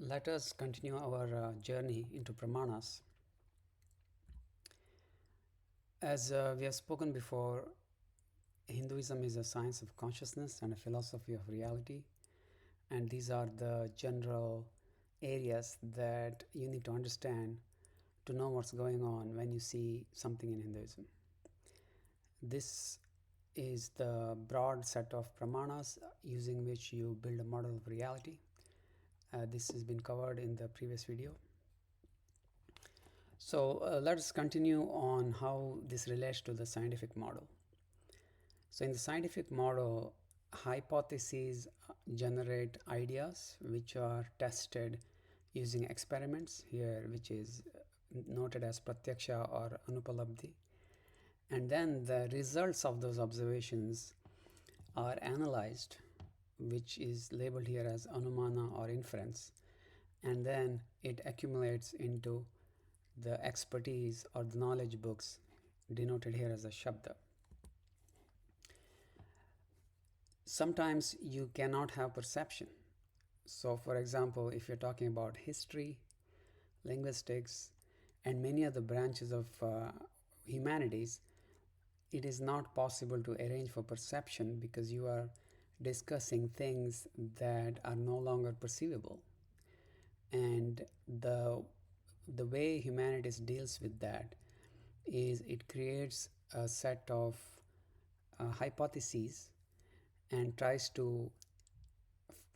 Let us continue our journey into Pramanas. As we have spoken before, Hinduism is a science of consciousness and a philosophy of reality, and these are the general areas that you need to understand to know what's going on when you see something in Hinduism. This is the broad set of Pramanas using which you build a model of reality. This has been covered in the previous video. So let's continue on how this relates to the scientific model. So in the scientific model, hypotheses generate ideas which are tested using experiments here, which is noted as pratyaksha or anupalabdhi. And then the results of those observations are analyzed, which is labeled here as anumana or inference. And then it accumulates into the expertise or the knowledge books denoted here as a shabda. Sometimes you cannot have perception. So for example, if you're talking about history, linguistics, and many other branches of humanities, it is not possible to arrange for perception because you are discussing things that are no longer perceivable. And the way humanities deals with that is it creates a set of hypotheses and tries to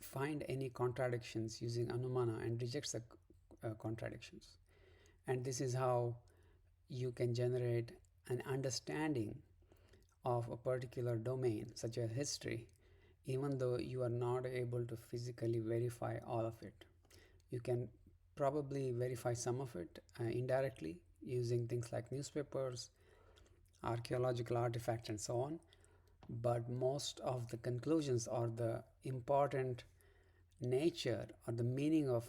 find any contradictions using anumana and rejects the contradictions. And this is how you can generate an understanding of a particular domain such as history, even though you are not able to physically verify all of it. You can probably verify some of it indirectly using things like newspapers, archaeological artifacts, and so on. But most of the conclusions or the important nature or the meaning of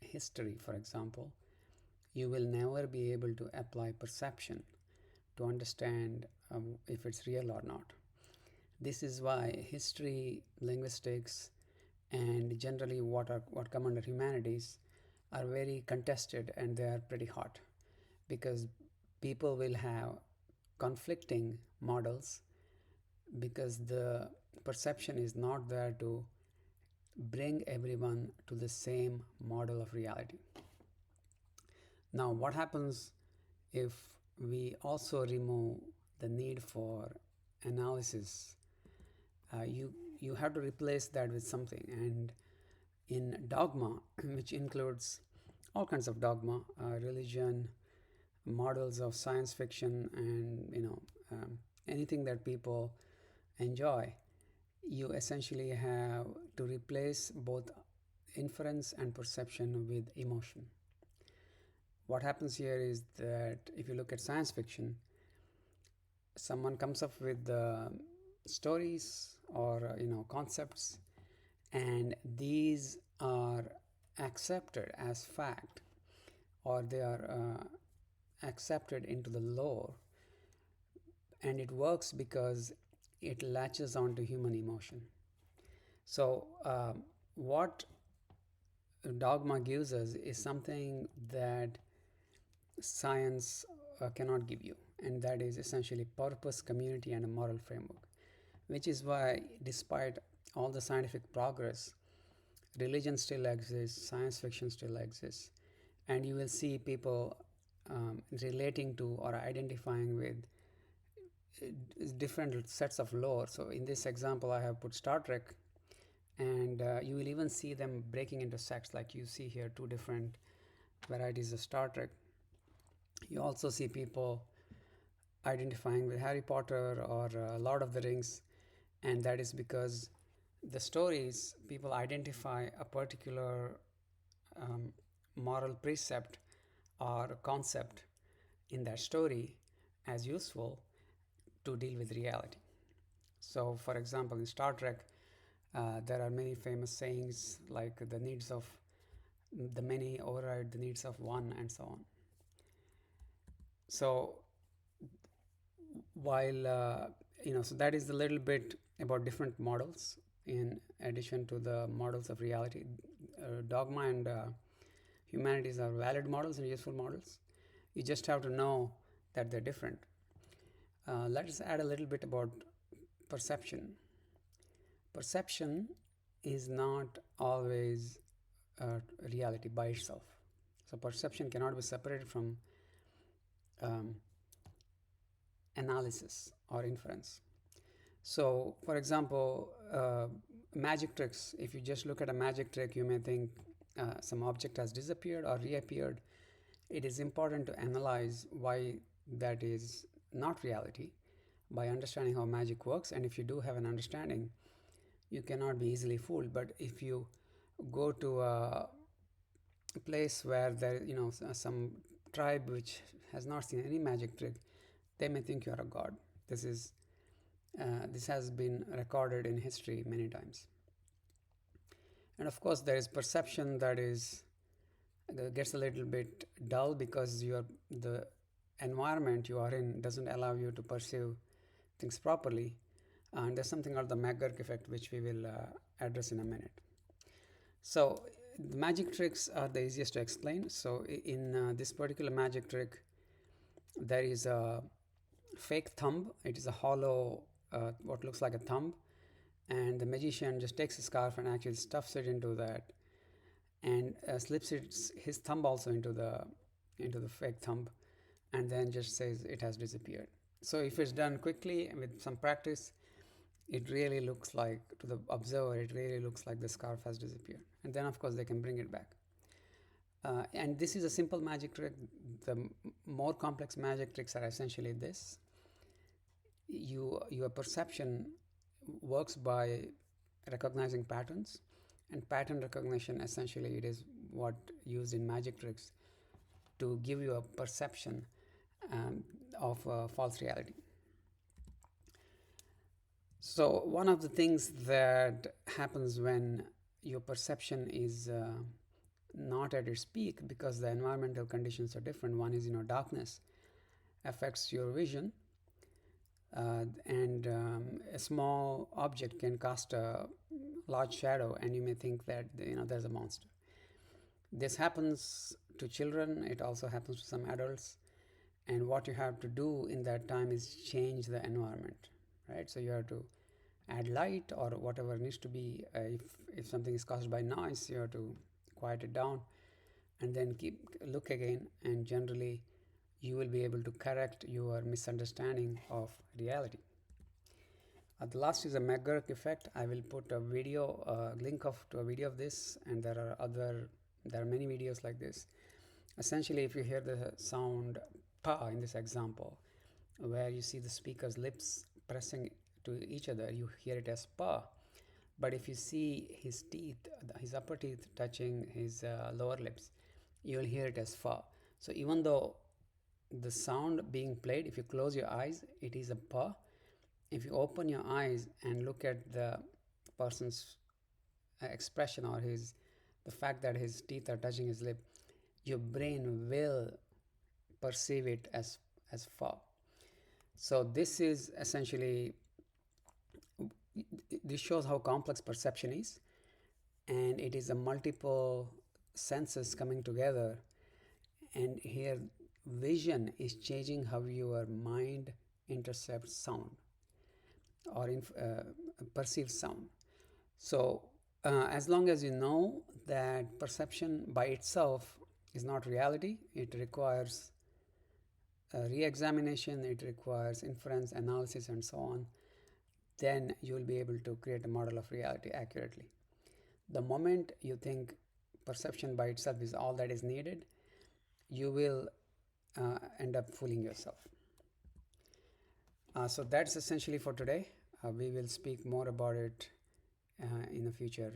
history, for example, you will never be able to apply perception to understand if it's real or not. This is why history, linguistics, and generally what come under humanities are very contested, and they are pretty hot because people will have conflicting models because the perception is not there to bring everyone to the same model of reality. Now, what happens if we also remove the need for analysis? You have to replace that with something. And in dogma, which includes all kinds of dogma, religion, models of science fiction, and anything that people enjoy, you essentially have to replace both inference and perception with emotion. What happens here is that if you look at science fiction, someone comes up with stories or concepts, and these are accepted as fact, or they are accepted into the lore, and it works because it latches onto human emotion. So what dogma gives us is something that science cannot give you, and that is essentially purpose, community, and a moral framework. Which is why, despite all the scientific progress, religion still exists, science fiction still exists, and you will see people relating to or identifying with different sets of lore. So in this example, I have put Star Trek, and you will even see them breaking into sects, like you see here, two different varieties of Star Trek. You also see people identifying with Harry Potter or Lord of the Rings, and that is because the stories, people identify a particular moral precept or concept in that story as useful to deal with reality. So for example, in Star Trek, there are many famous sayings like the needs of the many override the needs of one, and so on. So while so that is a little bit about different models in addition to the models of reality. dogma and humanities are valid models and useful models. You just have to know that they're different. Let us add a little bit about perception. Perception is not always reality by itself. So perception cannot be separated from um, analysis or inference. So, for example, magic tricks, if you just look at a magic trick, you may think some object has disappeared or reappeared. It is important to analyze why that is not reality by understanding how magic works. And if you do have an understanding, you cannot be easily fooled. But if you go to a place where there, some tribe which has not seen any magic trick, they may think you are a god. This has been recorded in history many times. And of course, there is perception that gets a little bit dull because the environment you are in doesn't allow you to perceive things properly. And there's something called the McGurk effect, which we will address in a minute. So the magic tricks are the easiest to explain. So in this particular magic trick, there is a fake thumb. It is a hollow, what looks like a thumb, and the magician just takes a scarf and actually stuffs it into that, and slips his thumb also into the fake thumb, and then just says it has disappeared. So if it's done quickly with some practice, it really looks like, to the observer, it really looks like the scarf has disappeared. And then of course they can bring it back. And this is a simple magic trick. The more complex magic tricks are essentially this. Your perception works by recognizing patterns, and pattern recognition, essentially, it is what used in magic tricks to give you a perception of false reality. So one of the things that happens when your perception is not at its peak, because the environmental conditions are different. One is, darkness affects your vision, and a small object can cast a large shadow, and you may think that there's a monster. This happens to children. It also happens to some adults. And what you have to do in that time is change the environment, right? So you have to add light or whatever needs to be. If something is caused by noise, you have to quiet it down, and then look again, and generally you will be able to correct your misunderstanding of reality. The last is a McGurk effect. I will put a link to a video of this, and there are many videos like this. Essentially, if you hear the sound pa in this example, where you see the speaker's lips pressing to each other, you hear it as pa. But if you see his teeth, his upper teeth touching his lower lips, you'll hear it as fa. So even though the sound being played, if you close your eyes, it is a pa. If you open your eyes and look at the person's expression, or the fact that his teeth are touching his lip, your brain will perceive it as fa. So this is essentially, this shows how complex perception is, and it is a multiple senses coming together, and here vision is changing how your mind intercepts sound or perceives sound. So as long as you know that perception by itself is not reality, it requires re-examination, it requires inference, analysis, and so on, then you will be able to create a model of reality accurately. The moment you think perception by itself is all that is needed, you will end up fooling yourself. So that's essentially for today. We will speak more about it in a future